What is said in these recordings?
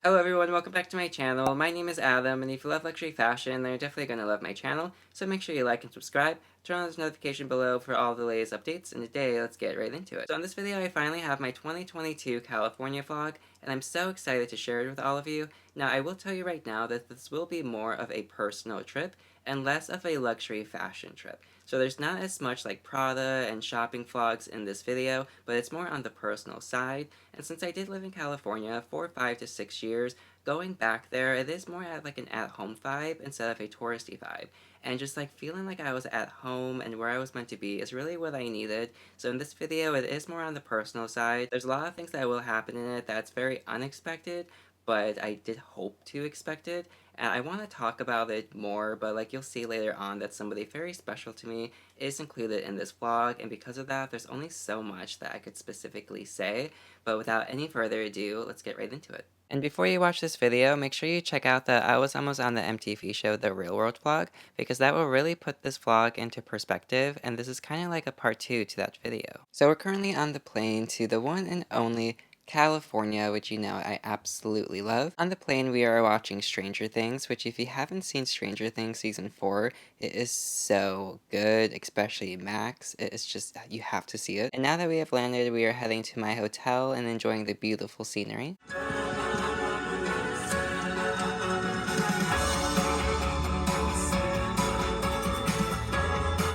Hello everyone, welcome back to my channel. My name is Adam, and if you love luxury fashion, then you're definitely going to love my channel, so make sure you like and subscribe, turn on this notification below for all the latest updates, and today, let's get right into it. So in this video, I finally have my 2022 California vlog, and I'm so excited to share it with all of you. Now, I will tell you right now that this will be more of a personal trip, and less of a luxury fashion trip. So there's not as much like Prada and shopping vlogs in this video, but it's more on the personal side. And since I did live in California for 5 to 6 years, going back there, it is more at like an at-home vibe instead of a touristy vibe. And just like feeling like I was at home and where I was meant to be is really what I needed. So in this video, it is more on the personal side. There's a lot of things that will happen in it that's very unexpected, but I did hope to expect it. And I want to talk about it more, but like you'll see later on that somebody very special to me is included in this vlog, and because of that, there's only so much that I could specifically say. But without any further ado, let's get right into it. And before you watch this video, make sure you check out the I Was Almost on the MTV show, The Real World vlog, because that will really put this vlog into perspective, and this is kind of like a part 2 to that video. So we're currently on the plane to the one and only California, which you know I absolutely love. On the plane, we are watching Stranger Things, which if you haven't seen Stranger Things Season 4, it is so good, especially Max. It is just, you have to see it. And now that we have landed, we are heading to my hotel and enjoying the beautiful scenery.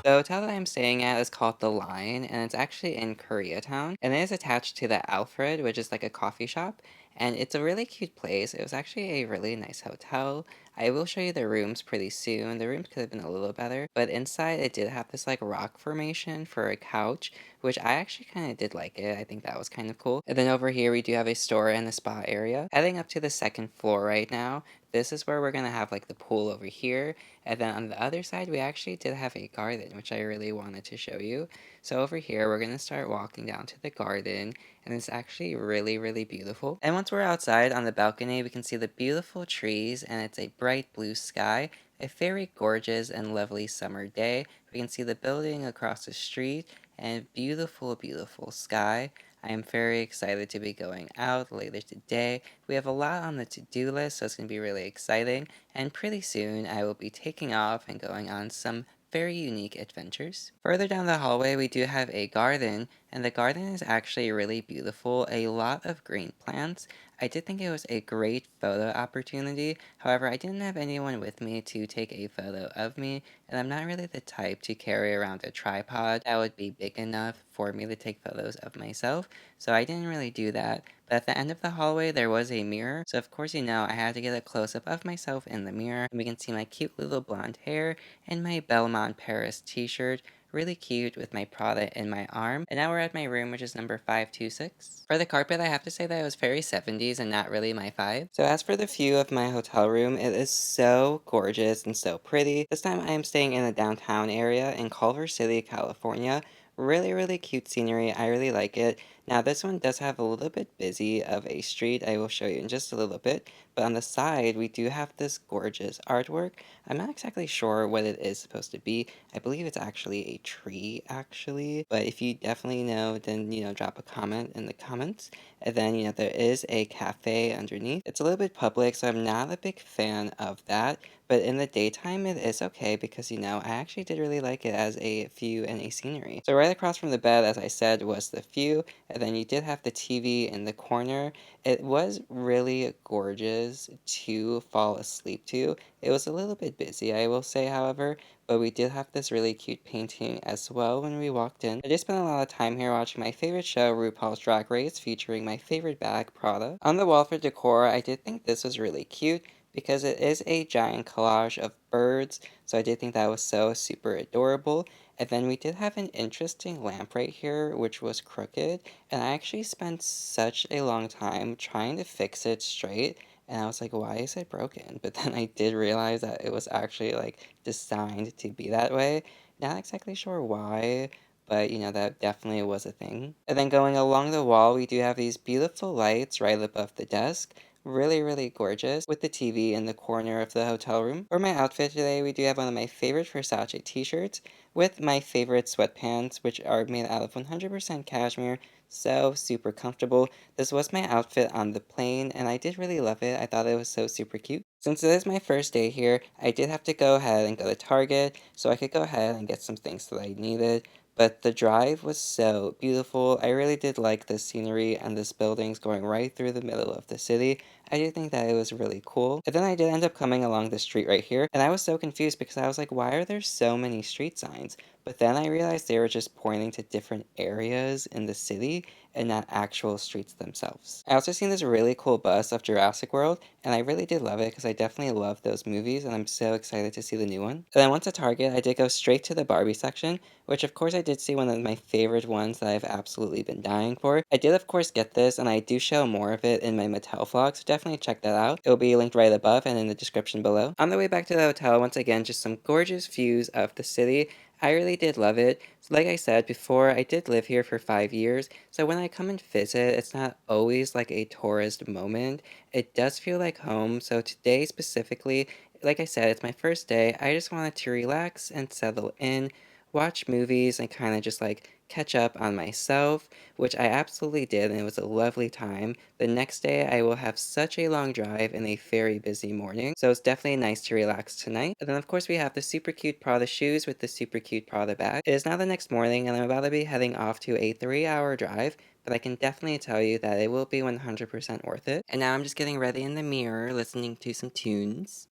The hotel that I'm staying at is called The Line, and it's actually in Koreatown, and it is attached to the Alfred, which is like a coffee shop, and it's a really cute place. It was actually a really nice hotel. I will show you the rooms pretty soon. The rooms could have been a little better, but inside it did have this like rock formation for a couch, which I actually kind of did like it. I think that was kind of cool. And then over here we do have a store and a spa area. Heading up to the second floor right now. This is where we're gonna have like the pool over here, and then on the other side, we actually did have a garden, which I really wanted to show you. So over here, we're going to start walking down to the garden, and it's actually really, really beautiful. And once we're outside on the balcony, we can see the beautiful trees, and it's a bright blue sky. A very gorgeous and lovely summer day. We can see the building across the street, and beautiful, beautiful sky. I am very excited to be going out later today. We have a lot on the to-do list, so it's going to be really exciting. And pretty soon, I will be taking off and going on some very unique adventures. Further down the hallway, we do have a garden, and the garden is actually really beautiful. A lot of green plants. I did think it was a great photo opportunity. However, I didn't have anyone with me to take a photo of me, and I'm not really the type to carry around a tripod that would be big enough for me to take photos of myself, so I didn't really do that. But at the end of the hallway, there was a mirror, so of course you know I had to get a close-up of myself in the mirror, and we can see my cute little blonde hair and my Belmont Paris t-shirt. Really cute with my Prada in my arm. And now we're at my room, which is number 526. For the carpet, I have to say that it was very 70s and not really my vibe. So as for the view of my hotel room, it is so gorgeous and so pretty. This time I am staying in the downtown area in Culver City, California. Really, really cute scenery. I really like it. Now this one does have a little bit busy of a street. I will show you in just a little bit. But on the side, we do have this gorgeous artwork. I'm not exactly sure what it is supposed to be. I believe it's actually a tree, actually. But if you definitely know, then, drop a comment in the comments. And then, there is a cafe underneath. It's a little bit public, so I'm not a big fan of that. But in the daytime, it is okay because, I actually did really like it as a view and a scenery. So right across from the bed, as I said, was the view. And then you did have the TV in the corner. It was really gorgeous to fall asleep to. It was a little bit busy, I will say, however, but we did have this really cute painting as well when we walked in. I just spent a lot of time here watching my favorite show, RuPaul's Drag Race, featuring my favorite bag, Prada. On the wall for decor, I did think this was really cute because it is a giant collage of birds, so I did think that was so super adorable. And then we did have an interesting lamp right here, which was crooked, and I actually spent such a long time trying to fix it straight, and I was like, why is it broken? But then I did realize that it was actually like designed to be that way. Not exactly sure why, but that definitely was a thing. And then going along the wall, we do have these beautiful lights right above the desk. Really, really gorgeous with the TV in the corner of the hotel room. For my outfit today, we do have one of my favorite Versace t-shirts with my favorite sweatpants, which are made out of 100% cashmere, so super comfortable. This was my outfit on the plane, and I did really love it. I thought it was so super cute. Since it is my first day here, I did have to go ahead and go to Target so I could go ahead and get some things that I needed. But the drive was so beautiful. I really did like the scenery and this buildings going right through the middle of the city. I do think that it was really cool. And then I did end up coming along the street right here, and I was so confused because I was like, why are there so many street signs? But then I realized they were just pointing to different areas in the city and not actual streets themselves. I also seen this really cool bus of Jurassic World, and I really did love it because I definitely love those movies, and I'm so excited to see the new one. And then once at Target, I did go straight to the Barbie section, which of course I did see one of my favorite ones that I've absolutely been dying for. I did of course get this, and I do show more of it in my Mattel vlog, so definitely check that out. It will be linked right above and in the description below. On the way back to the hotel, once again, just some gorgeous views of the city. I really did love it. So like I said before, I did live here for 5 years, so when I come and visit, it's not always like a tourist moment. It does feel like home, so today specifically, like I said, it's my first day. I just wanted to relax and settle in, watch movies, and kind of just like catch up on myself, which I absolutely did, and it was a lovely time. The next day, I will have such a long drive and a very busy morning, so it's definitely nice to relax tonight. And then, of course, we have the super cute Prada shoes with the super cute Prada bag. It is now the next morning, and I'm about to be heading off to a 3-hour drive, but I can definitely tell you that it will be 100% worth it. And now I'm just getting ready in the mirror, listening to some tunes.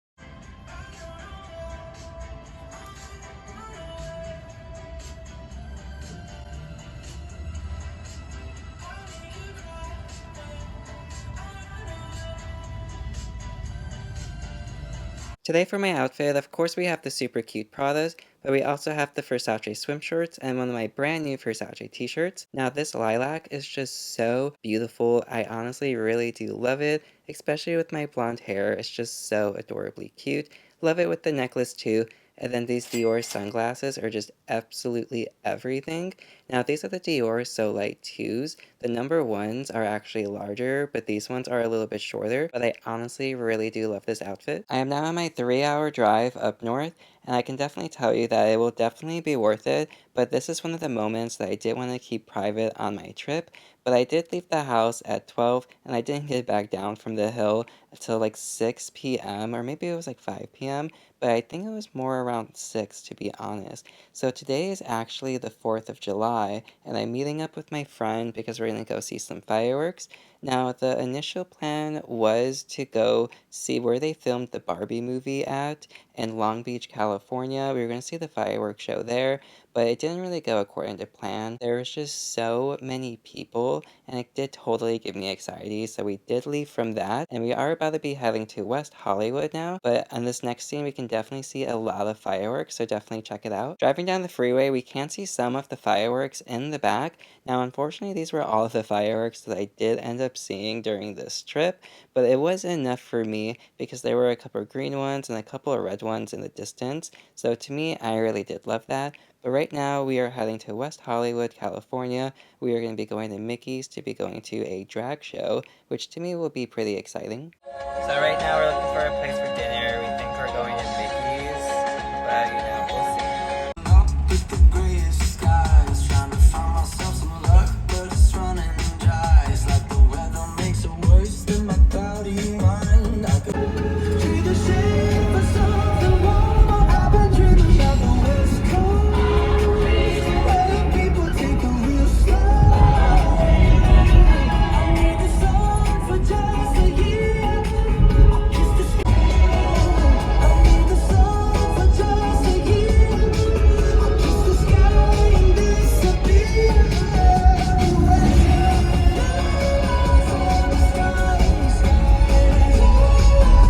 Today for my outfit, of course we have the super cute Pradas, but we also have the Versace swim shorts and one of my brand new Versace t-shirts. Now this lilac is just so beautiful. I honestly really do love it, especially with my blonde hair. It's just so adorably cute. Love it with the necklace too. And then these Dior sunglasses are just absolutely everything. Now these are the Dior So Light 2s. The number ones are actually larger, but these ones are a little bit shorter. But I honestly really do love this outfit. I am now on my 3-hour drive up north, and I can definitely tell you that it will definitely be worth it. But this is one of the moments that I did want to keep private on my trip. But I did leave the house at 12, and I didn't get back down from the hill until like 6 p.m. or maybe it was like 5 p.m. But I think it was more around 6 to be honest. So today is actually the 4th of July, and I'm meeting up with my friend because we're gonna go see some fireworks. Now, the initial plan was to go see where they filmed the Barbie movie at in Long Beach, California. We were gonna see the fireworks show there, but it didn't really go according to plan. There was just so many people, and it did totally give me anxiety, so we did leave from that, and we are about to be heading to West Hollywood now, but on this next scene, we can definitely see a lot of fireworks, so definitely check it out. Driving down the freeway, we can see some of the fireworks in the back. Now, unfortunately, these were all of the fireworks that I did end up seeing during this trip, but it was enough for me because there were a couple of green ones and a couple of red ones in the distance, so to me, I really did love that. But right now, we are heading to West Hollywood, California. We are going to be going to Mickey's to be going to a drag show, which to me will be pretty exciting. So right now, we're looking for a place for dinner. We think we're going to Mickey's, but you know, we'll see. With the grayest skies, trying to find myself some luck, but it's running dry. It's like the weather makes it worse than my cloudy mind. I could see the shape of something warm. I've been dreaming of the West Coast, where people take a real slow. I need the sun for just a year. I kiss the sky. I need the sun for just a year. I kiss the sky and disappear.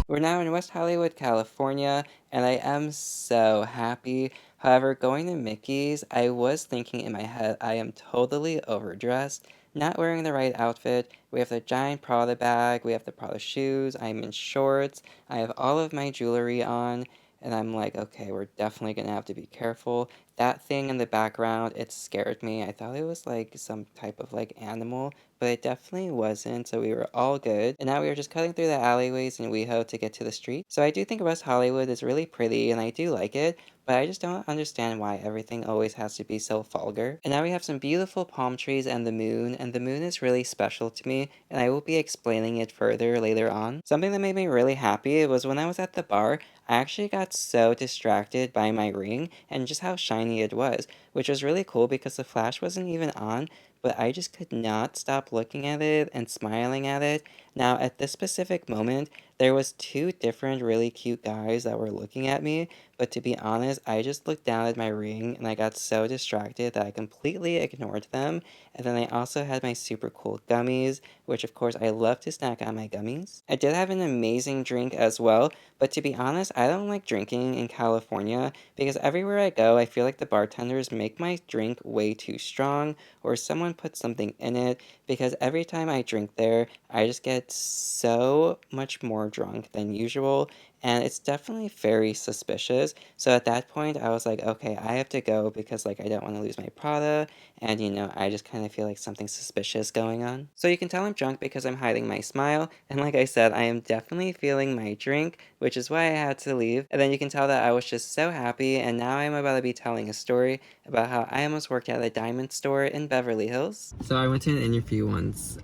We're now in West Hollywood, California, and I am so happy. However, going to Mickey's, I was thinking in my head, I am totally overdressed, not wearing the right outfit. We have the giant Prada bag, we have the Prada shoes, I'm in shorts, I have all of my jewelry on, and I'm like, okay, we're definitely gonna have to be careful. That thing in the background, it scared me. I thought it was like some type of like animal, but it definitely wasn't, so we were all good. And now we were just cutting through the alleyways in WeHo to get to the street. So I do think West Hollywood is really pretty and I do like it, but I just don't understand why everything always has to be so vulgar. And now we have some beautiful palm trees and the moon is really special to me, and I will be explaining it further later on. Something that made me really happy was when I was at the bar, I actually got so distracted by my ring and just how shiny it was, which was really cool because the flash wasn't even on, but I just could not stop looking at it and smiling at it. Now, at this specific moment, there was two different really cute guys that were looking at me, but to be honest, I just looked down at my ring and I got so distracted that I completely ignored them. And then I also had my super cool gummies, which of course I love to snack on my gummies. I did have an amazing drink as well, but to be honest, I don't like drinking in California because everywhere I go, I feel like the bartenders make my drink way too strong or someone puts something in it because every time I drink there, I just get so much more drunk than usual, and it's definitely very suspicious. So at that point, I was like, okay, I have to go because like I don't want to lose my Prada, and I just kind of feel like something suspicious going on. So you can tell I'm drunk because I'm hiding my smile, and like I said, I am definitely feeling my drink, which is why I had to leave. And then you can tell that I was just so happy, and now I'm about to be telling a story about how I almost worked at a diamond store in Beverly Hills. So I went to an interview once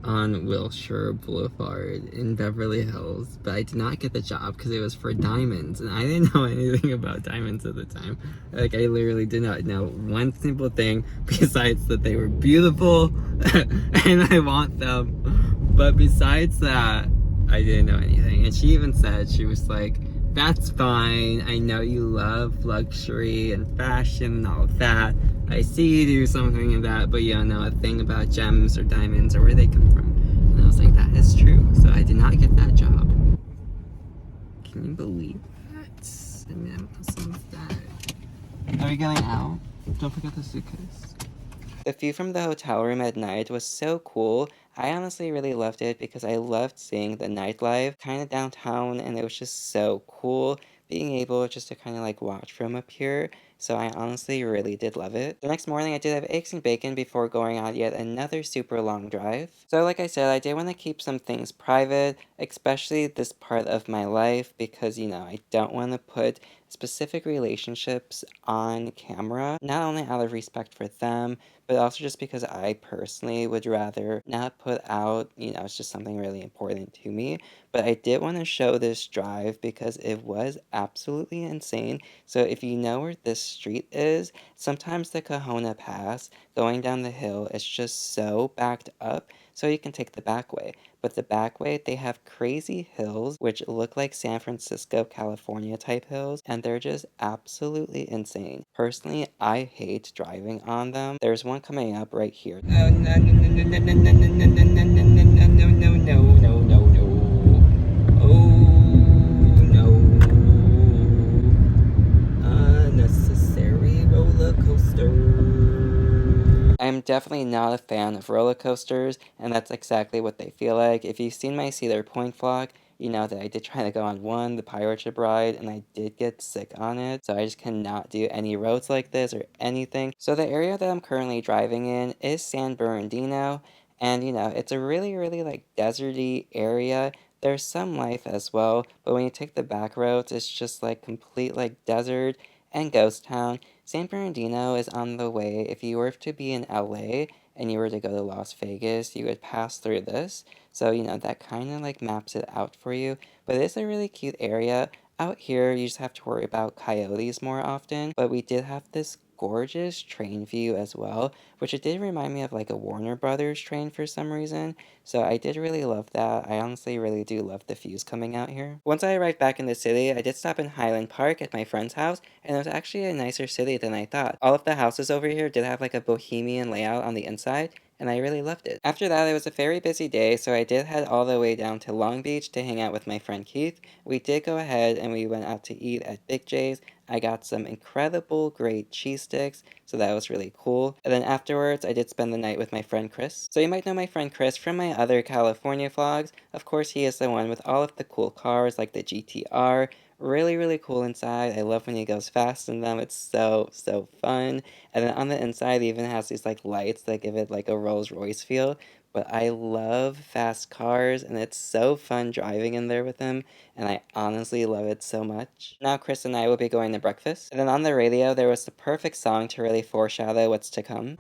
on Wilshire Boulevard in Beverly Hills, but I did not get the job because it was for diamonds, and I didn't know anything about diamonds at the time. Like, I literally did not know one simple thing besides that they were beautiful and I want them. But besides that, I didn't know anything. And she even said, she was like, that's fine. I know you love luxury and fashion and all of that. I see you do something in that, but you don't know a thing about gems or diamonds or where they come from. And I was like, that is true. So I did not get that job. Can you believe that? I mean, I'm awesome with that. Are we going out? Don't forget the suitcase. The view from the hotel room at night was so cool. I honestly really loved it because I loved seeing the nightlife kind of downtown, and it was just so cool being able just to kind of like watch from up here. So I honestly really did love it. The next morning I did have eggs and bacon before going on yet another super long drive. So like I said, I did want to keep some things private, especially this part of my life because I don't want to put specific relationships on camera, not only out of respect for them, but also just because I personally would rather not put out, it's just something really important to me. But I did want to show this drive because it was absolutely insane. So if you know where this street is, sometimes the Kahona Pass going down the hill is just so backed up, so you can take the back way. But the back way, they have crazy hills which look like San Francisco, California type hills, and they're just absolutely insane. Personally, I hate driving on them. There's one coming up right here. Oh, no, no, no, no, no, no, no, no, no, no, no, no, no, no, no, no. Oh, no. Unnecessary roller coaster. I'm definitely not a fan of roller coasters, and that's exactly what they feel like. If you've seen my Cedar Point vlog, you know that I did try to go on one, the pirate ship ride, and I did get sick on it, so I just cannot do any roads like this or anything. So the area that I'm currently driving in is San Bernardino, and it's a really, really like deserty area. There's some life as well, but when you take the back roads, it's just like complete like desert and ghost town. San Bernardino is on the way. If you were to be in LA and you were to go to Las Vegas, you would pass through this. So, that kind of like maps it out for you. But it is a really cute area. Out here, you just have to worry about coyotes more often. But we did have this gorgeous train view as well, which it did remind me of like a Warner Brothers train for some reason. So I did really love that. I honestly really do love the views coming out here. Once I arrived back in the city, I did stop in Highland Park at my friend's house, and it was actually a nicer city than I thought. All of the houses over here did have like a bohemian layout on the inside, and I really loved it. After that, it was a very busy day, so I did head all the way down to Long Beach to hang out with my friend Keith. We did go ahead and we went out to eat at Big J's. I got some incredible great cheese sticks, so that was really cool. And then afterwards, I did spend the night with my friend Chris. So you might know my friend Chris from my other California vlogs. Of course, he is the one with all of the cool cars like the GTR. Really, really cool inside. I love when he goes fast in them. It's so, so fun. And then on the inside, it even has these like lights that give it like a Rolls Royce feel. But I love fast cars, and it's so fun driving in there with him, and I honestly love it so much. Now Chris and I will be going to breakfast, and then on the radio there was the perfect song to really foreshadow what's to come.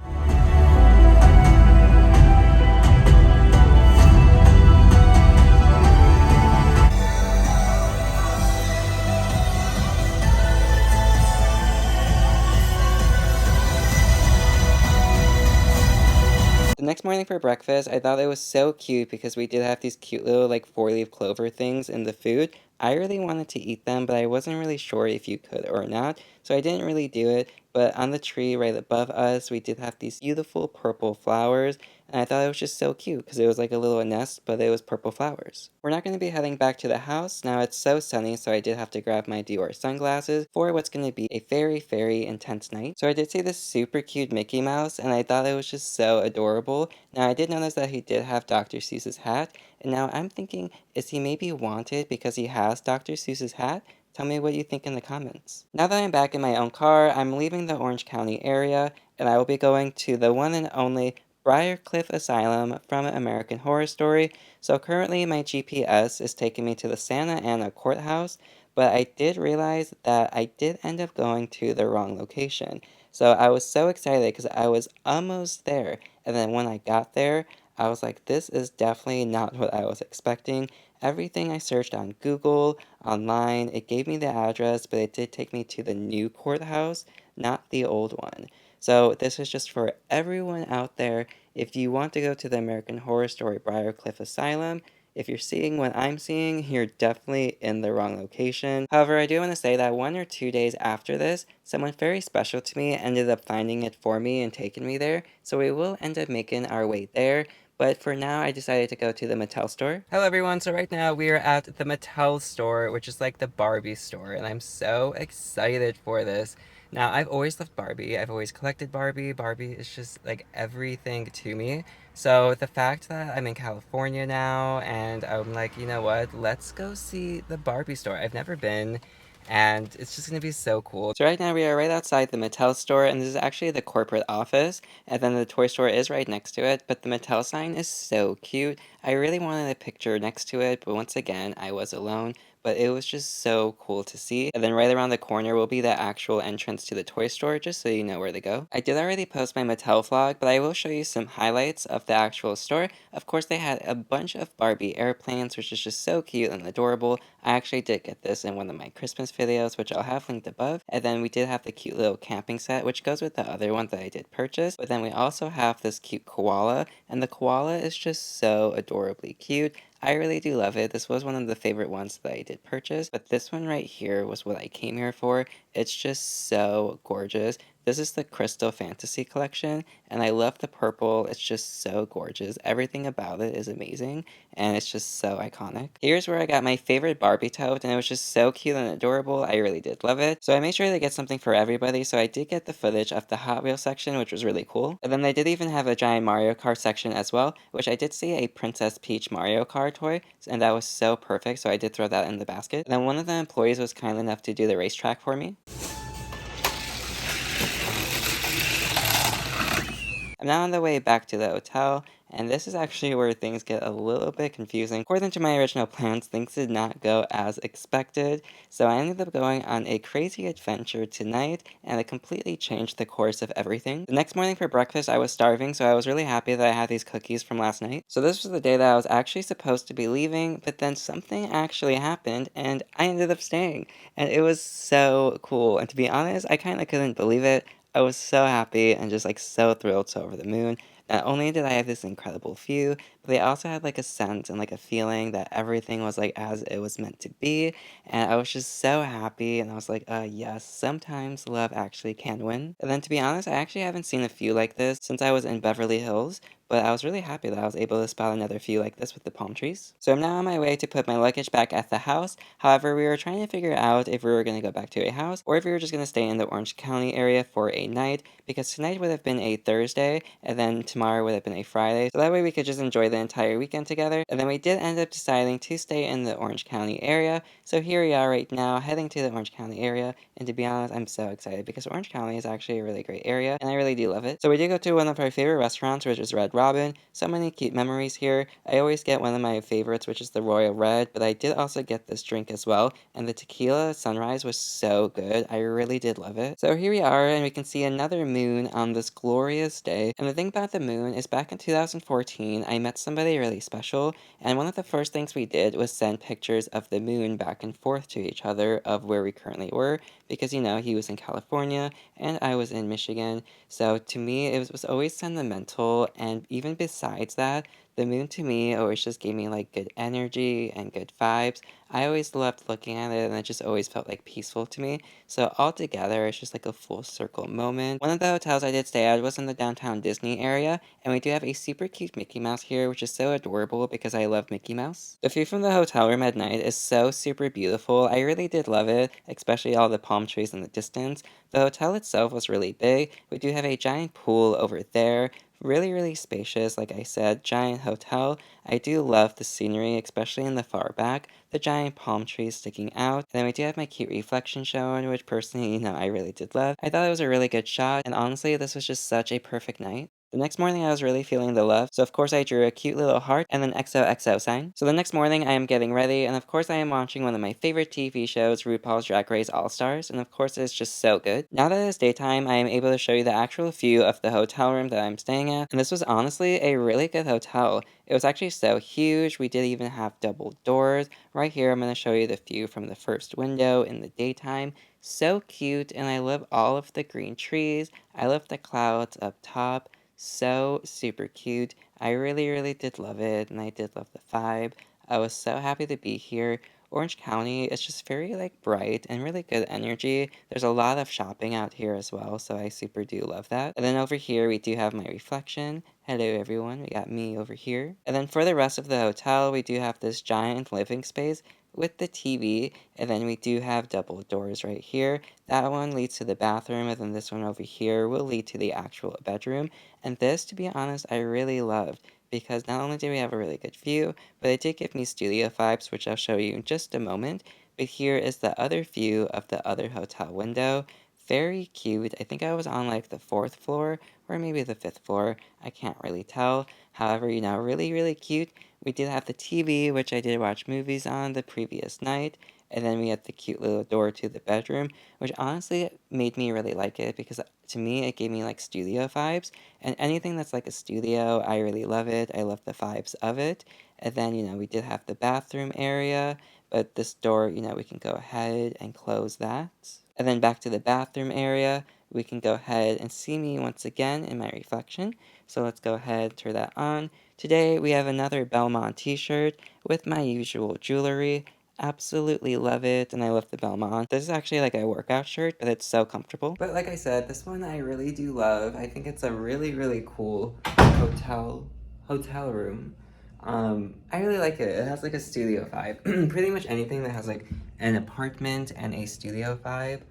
The next morning for breakfast, I thought it was so cute because we did have these cute little like four-leaf clover things in the food. I really wanted to eat them, but I wasn't really sure if you could or not, so I didn't really do it. But on the tree right above us, we did have these beautiful purple flowers, and I thought it was just so cute because it was like a little nest, but it was purple flowers. We're not going to be heading back to the house. Now it's so sunny, so I did have to grab my Dior sunglasses for what's going to be a very, very intense night. So I did see this super cute Mickey Mouse, and I thought it was just so adorable. Now I did notice that he did have Dr. Seuss's hat, and now I'm thinking, is he maybe wanted because he has Dr. Seuss's hat? Tell me what you think in the comments. Now that I'm back in my own car, I'm leaving the Orange County area, and I will be going to the one and only Briarcliff Asylum from American Horror Story. So currently my GPS is taking me to the Santa Ana courthouse, but I did realize that I did end up going to the wrong location. So I was so excited because I was almost there. And then when I got there, I was like, this is definitely not what I was expecting. Everything I searched on Google, online, it gave me the address, but it did take me to the new courthouse, not the old one. So this is just for everyone out there. If you want to go to the American Horror Story Briarcliff Asylum, if you're seeing what I'm seeing, you're definitely in the wrong location. However, I do want to say that 1 or 2 days after this, someone very special to me ended up finding it for me and taking me there, so we will end up making our way there. But for now, I decided to go to the Mattel store. Hello everyone, so right now we are at the Mattel store, which is like the Barbie store, and I'm so excited for this. Now, I've always loved Barbie. I've always collected Barbie. Barbie is just like everything to me. So the fact that I'm in California now and I'm like, you know what, let's go see the Barbie store. I've never been, and it's just gonna be so cool. So right now we are right outside the Mattel store, and this is actually the corporate office, and then the toy store is right next to it, but the Mattel sign is so cute. I really wanted a picture next to it, but once again, I was alone. But it was just so cool to see. And then right around the corner will be the actual entrance to the toy store, just so you know where to go. I did already post my Mattel vlog, but I will show you some highlights of the actual store. Of course, they had a bunch of Barbie airplanes, which is just so cute and adorable. I actually did get this in one of my Christmas videos, which I'll have linked above. And then we did have the cute little camping set, which goes with the other one that I did purchase. But then we also have this cute koala, and the koala is just so adorably cute. I really do love it. This was one of the favorite ones that I did purchase, but this one right here was what I came here for. It's just so gorgeous. This is the Crystal Fantasy Collection, and I love the purple. It's just so gorgeous. Everything about it is amazing, and it's just so iconic. Here's where I got my favorite Barbie tote, and it was just so cute and adorable. I really did love it. So I made sure to get something for everybody, so I did get the footage of the Hot Wheels section, which was really cool. And then they did even have a giant Mario Kart section as well, which I did see a Princess Peach Mario Kart toy, and that was so perfect, so I did throw that in the basket. And then one of the employees was kind enough to do the racetrack for me. I'm now on the way back to the hotel, and this is actually where things get a little bit confusing. According to my original plans, things did not go as expected, so I ended up going on a crazy adventure tonight, and it completely changed the course of everything. The next morning for breakfast, I was starving, so I was really happy that I had these cookies from last night. So this was the day that I was actually supposed to be leaving, but then something actually happened, and I ended up staying, and it was so cool. And to be honest, I kind of couldn't believe it. I was so happy and just like so thrilled, so over the moon. Not only did I have this incredible view, but they also had like a sense and like a feeling that everything was like as it was meant to be. And I was just so happy, and I was like, yes, sometimes love actually can win. And then to be honest, I actually haven't seen a few like this since I was in Beverly Hills. but I was really happy that I was able to spot another view like this with the palm trees. So I'm now on my way to put my luggage back at the house. However, we were trying to figure out if we were going to go back to a house or if we were just going to stay in the Orange County area for a night, because tonight would have been a Thursday and then tomorrow would have been a Friday. So that way we could just enjoy the entire weekend together. And then we did end up deciding to stay in the Orange County area. So here we are right now heading to the Orange County area. And to be honest, I'm so excited because Orange County is actually a really great area and I really do love it. So we did go to one of our favorite restaurants, which is Red Robin. So many cute memories here. I always get one of my favorites, which is the Royal Red, but I did also get this drink as well. And the tequila sunrise was so good. I really did love it. So here we are, and we can see another moon on this glorious day. And the thing about the moon is back in 2014, I met somebody really special. And one of the first things we did was send pictures of the moon back and forth to each other of where we currently were. Because, he was in California and I was in Michigan. So to me, it was always sentimental. And even besides that, the moon to me always just gave me like good energy and good vibes. I always loved looking at it and it just always felt like peaceful to me. So altogether, it's just like a full circle moment. One of the hotels I did stay at was in the downtown Disney area, and we do have a super cute Mickey Mouse here, which is so adorable because I love Mickey Mouse. The view from the hotel room at night is so super beautiful. I really did love it, especially all the palm trees in the distance. The hotel itself was really big. We do have a giant pool over there. Really, really spacious, like I said, giant hotel. I do love the scenery, especially in the far back, the giant palm trees sticking out. And then we do have my cute reflection showing, which personally, I really did love. I thought it was a really good shot, and honestly, this was just such a perfect night. The next morning, I was really feeling the love, so of course I drew a cute little heart and an XOXO sign. So the next morning, I am getting ready, and of course I am watching one of my favorite TV shows, RuPaul's Drag Race All-Stars, and of course it's just so good. Now that it's daytime, I am able to show you the actual view of the hotel room that I'm staying at, and this was honestly a really good hotel. It was actually so huge, we did even have double doors. Right here, I'm going to show you the view from the first window in the daytime. So cute, and I love all of the green trees. I love the clouds up top. So super cute. I really, really did love it, and I did love the vibe. I was so happy to be here. Orange County is just very like bright and really good energy. There's a lot of shopping out here as well, so I super do love that. And then over here we do have my reflection. Hello everyone, we got me over here. And then for the rest of the hotel, we do have this giant living space with the TV, and then we do have double doors right here. That one leads to the bathroom, and then this one over here will lead to the actual bedroom. And this, to be honest, I really loved because not only do we have a really good view, but it did give me studio vibes, which I'll show you in just a moment. But here is the other view of the other hotel window. Very cute. I think I was on like the fourth floor or maybe the fifth floor. I can't really tell. However, really, really cute. We did have the TV, which I did watch movies on the previous night. And then we had the cute little door to the bedroom, which honestly made me really like it because to me it gave me like studio vibes. And anything that's like a studio, I really love it. I love the vibes of it. And then, we did have the bathroom area, but this door, we can go ahead and close that. And then back to the bathroom area, we can go ahead and see me once again in my reflection. So let's go ahead, turn that on. Today we have another Belmont t-shirt with my usual jewelry. Absolutely love it, and I love the Belmont. This is actually like a workout shirt, but it's so comfortable. But like I said, this one I really do love. I think it's a really, really cool hotel room. I really like it. It has like a studio vibe. Pretty much anything that has like an apartment and a studio vibe.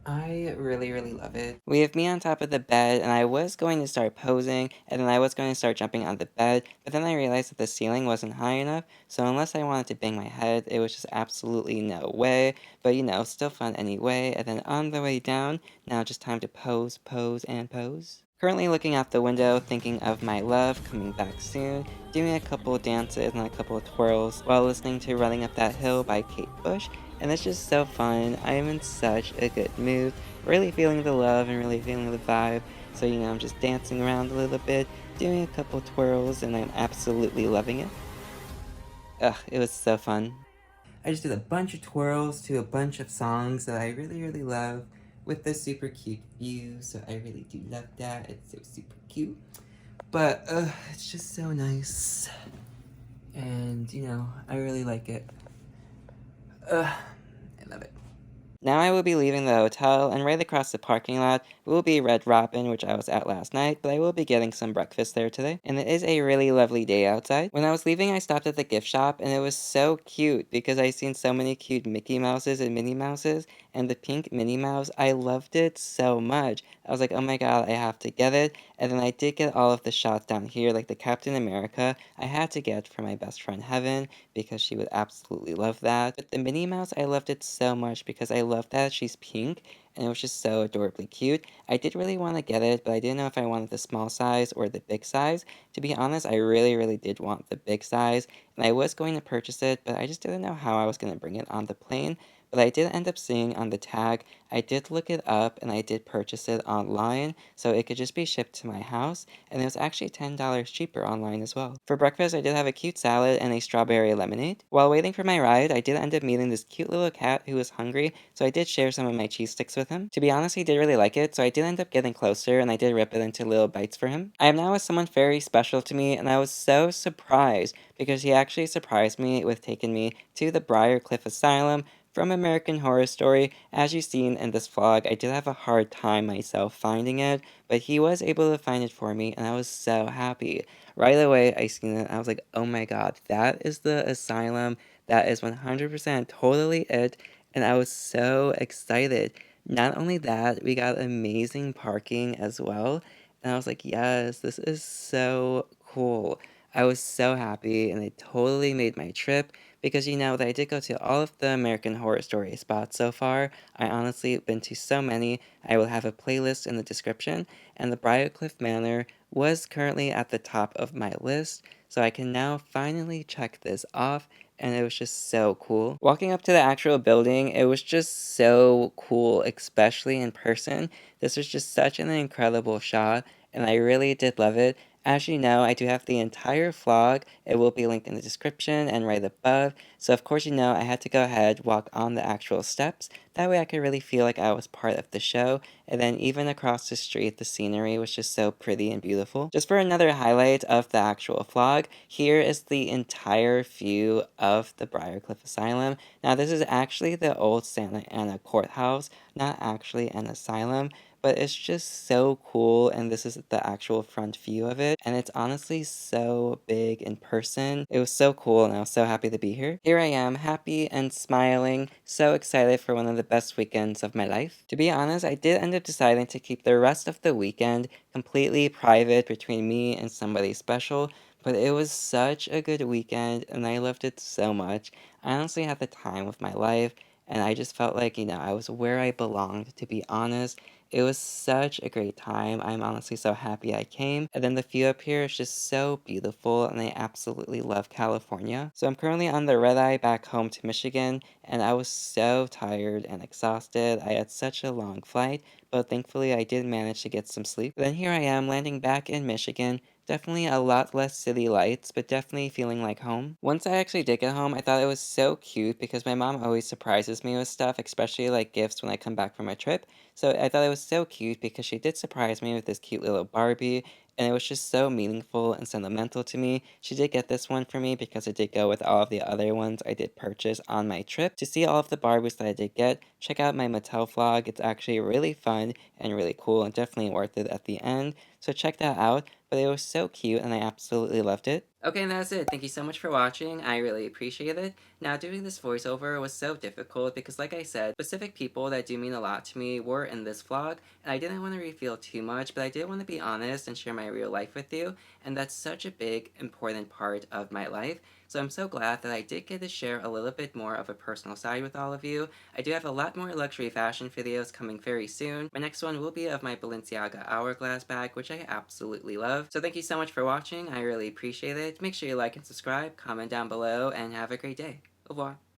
I really, really love it. We have me on top of the bed, and I was going to start posing, and then I was going to start jumping on the bed, but then I realized that the ceiling wasn't high enough, so unless I wanted to bang my head, it was just absolutely no way, but still fun anyway, and then on the way down, now just time to pose, pose, and pose. Currently looking out the window, thinking of my love coming back soon, doing a couple of dances and a couple of twirls while listening to Running Up That Hill by Kate Bush, and it's just so fun. I am in such a good mood, really feeling the love and really feeling the vibe. So, I'm just dancing around a little bit, doing a couple twirls, and I'm absolutely loving it. Ugh, it was so fun. I just did a bunch of twirls to a bunch of songs that I really, really love with the super cute view. So I really do love that. It's so super cute. But, it's just so nice. And, I really like it. I love it. Now I will be leaving the hotel, and right across the parking lot will be Red Robin, which I was at last night, but I will be getting some breakfast there today. And it is a really lovely day outside. When I was leaving, I stopped at the gift shop, and it was so cute because I seen so many cute Mickey Mouses and Minnie Mouses, and the pink Minnie Mouse, I loved it so much. I was like, oh my god, I have to get it. And then I did get all of the shots down here, like the Captain America, I had to get for my best friend Heaven because she would absolutely love that. But the Minnie Mouse, I loved it so much because I love that she's pink and it was just so adorably cute. I did really want to get it, but I didn't know if I wanted the small size or the big size. To be honest, I really, really did want the big size, and I was going to purchase it, but I just didn't know how I was going to bring it on the plane. But I did end up seeing on the tag, I did look it up and I did purchase it online, so it could just be shipped to my house, and it was actually $10 cheaper online as well. For breakfast, I did have a cute salad and a strawberry lemonade. While waiting for my ride, I did end up meeting this cute little cat who was hungry, so I did share some of my cheese sticks with him. To be honest, he did really like it, so I did end up getting closer and I did rip it into little bites for him. I am now with someone very special to me, and I was so surprised because he actually surprised me with taking me to the Briarcliff Asylum from American Horror Story. As you've seen in this vlog, I did have a hard time myself finding it, but he was able to find it for me, and I was so happy. Right away, I seen it, I was like, oh my god, that is the asylum. That is 100% totally it, and I was so excited. Not only that, we got amazing parking as well, and I was like, yes, this is so cool. I was so happy, and it totally made my trip because you know that I did go to all of the American Horror Story spots so far. I honestly been to so many. I will have a playlist in the description, and the Briarcliff Manor was currently at the top of my list, so I can now finally check this off, and it was just so cool. Walking up to the actual building, it was just so cool, especially in person. This was just such an incredible shot, and I really did love it. As you know, I do have the entire vlog. It will be linked in the description and right above. So of course, you know, I had to go ahead, walk on the actual steps. That way I could really feel like I was part of the show. And then even across the street, the scenery was just so pretty and beautiful. Just for another highlight of the actual vlog, here is the entire view of the Briarcliff Asylum. Now this is actually the old Santa Ana courthouse, not actually an asylum, but it's just so cool, and this is the actual front view of it, and it's honestly so big in person. It was so cool, and I was so happy to be here. Here I am, happy and smiling, so excited for one of the best weekends of my life. To be honest, I did end up deciding to keep the rest of the weekend completely private between me and somebody special, but it was such a good weekend, and I loved it so much. I honestly had the time of my life, and I just felt like, you know, I was where I belonged, to be honest. It was such a great time. I'm honestly so happy I came. And then the view up here is just so beautiful, and I absolutely love California. So I'm currently on the red eye back home to Michigan, and I was so tired and exhausted. I had such a long flight, but thankfully I did manage to get some sleep. Then here I am landing back in Michigan. Definitely a lot less city lights, but definitely feeling like home. Once I actually did get home, I thought it was so cute because my mom always surprises me with stuff, especially like gifts when I come back from a trip. So I thought it was so cute because she did surprise me with this cute little Barbie, and it was just so meaningful and sentimental to me. She did get this one for me because it did go with all of the other ones I did purchase on my trip. To see all of the Barbies that I did get, check out my Mattel vlog. It's actually really fun and really cool and definitely worth it at the end. So check that out. But it was so cute and I absolutely loved it. Okay, and that's it. Thank you so much for watching. I really appreciate it. Now, doing this voiceover was so difficult because, like I said, specific people that do mean a lot to me were in this vlog, and I didn't want to reveal too much, but I did want to be honest and share my real life with you, and that's such a big, important part of my life. So I'm so glad that I did get to share a little bit more of a personal side with all of you. I do have a lot more luxury fashion videos coming very soon. My next one will be of my Balenciaga Hourglass bag, which I absolutely love. So thank you so much for watching. I really appreciate it. Make sure you like and subscribe, comment down below, and have a great day. Au revoir.